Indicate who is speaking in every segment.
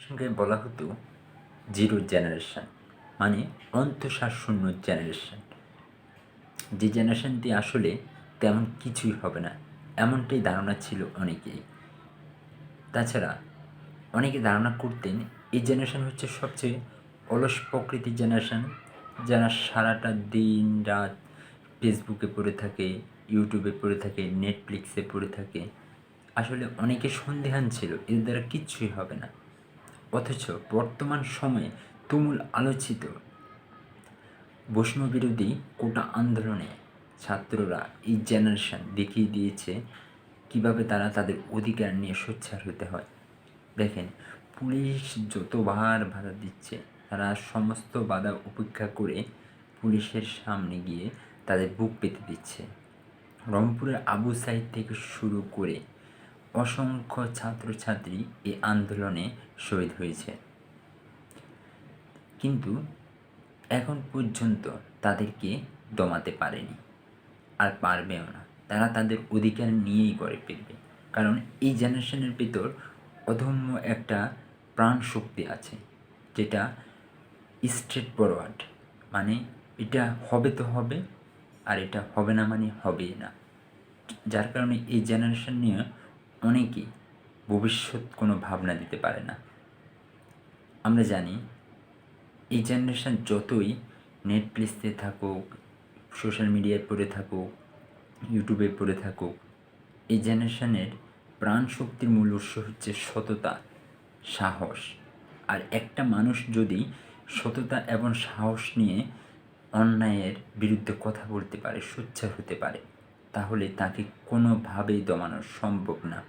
Speaker 1: সঙ্গে বলা হতো জিরো জেনারেশন, মানে অন্তঃসারশূন্য জেনারেশন। যে জেনারেশনটি আসলে তেমন কিছুই হবে না, এমনটাই ধারণা ছিল অনেকেই। তাছাড়া অনেকে ধারণা করতেন এই জেনারেশন হচ্ছে সবচেয়ে অলস প্রকৃতির জেনারেশন, যারা সারাটা দিন রাত ফেসবুকে পড়ে থাকে, ইউটিউবে পড়ে থাকে, নেটফ্লিক্সে পড়ে থাকে। আসলে অনেকে সন্দিহান ছিল এর দ্বারা কিচ্ছুই হবে না। অথচ বর্তমান সময়ে তুমুল আলোচিত বৈষম্যবিরোধী কোটা আন্দোলনে ছাত্ররা এই জেনারেশন দেখিয়ে দিয়েছে কীভাবে তারা তাদের অধিকার নিয়ে সোচ্চার হতে হয়। দেখেন, পুলিশ যতবার বাধা দিচ্ছে, তারা সমস্ত বাধা উপেক্ষা করে পুলিশের সামনে গিয়ে তাদের বুক পেতে দিচ্ছে। রংপুরের আবু সাইদ থেকে শুরু করে অসংখ্য ছাত্রছাত্রী এই আন্দোলনে শহীদ হয়েছে, কিন্তু এখন পর্যন্ত তাদেরকে দমাতে পারেনি, আর পারবেও না। তারা তাদের অধিকার নিয়েই গড়ে ফিরবে, কারণ এই জেনারেশনের ভিতর অদম্য একটা প্রাণ শক্তি আছে, যেটা স্ট্রেট ফরওয়ার্ড, মানে এটা হবে তো হবে, আর এটা হবে না মানে হবেই না। যার কারণে এই জেনারেশন নিয়ে অনেকেই ভবিষ্যৎ কোনো ভাবনা দিতে পারে না। আমরা জানি এই জেনারেশন যতই নেটফ্লিক্সে থাকুক, সোশ্যাল মিডিয়ায় পড়ে থাকুক, ইউটিউবে পড়ে থাকুক, এই জেনারেশনের প্রাণ শক্তির মূল উৎস হচ্ছে সততা, সাহস। আর একটা মানুষ যদি সততা এবং সাহস নিয়ে অন্যায়ের বিরুদ্ধে কথা বলতে পারে, সোচ্চার হতে পারে, তাহলে তাকে কোনোভাবেই দমানো সম্ভব না।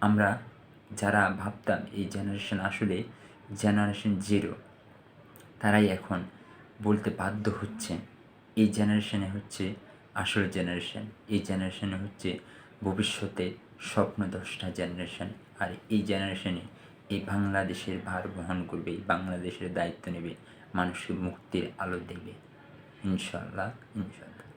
Speaker 1: আমরা যারা ভাবতাম এই জেনারেশন আসলে জেনারেশন জিরো, তারাই এখন বলতে বাধ্য হচ্ছে এই জেনারেশনে হচ্ছে আসল জেনারেশন। এই জেনারেশনে হচ্ছে ভবিষ্যতের স্বপ্নদ্রষ্টা জেনারেশন। আর এই জেনারেশনে এই বাংলাদেশের ভার বহন করবে, এই বাংলাদেশের দায়িত্ব নেবে, মানুষকে মুক্তির আলো দেবে। ইনশাআল্লাহ, ইনশাআল্লাহ।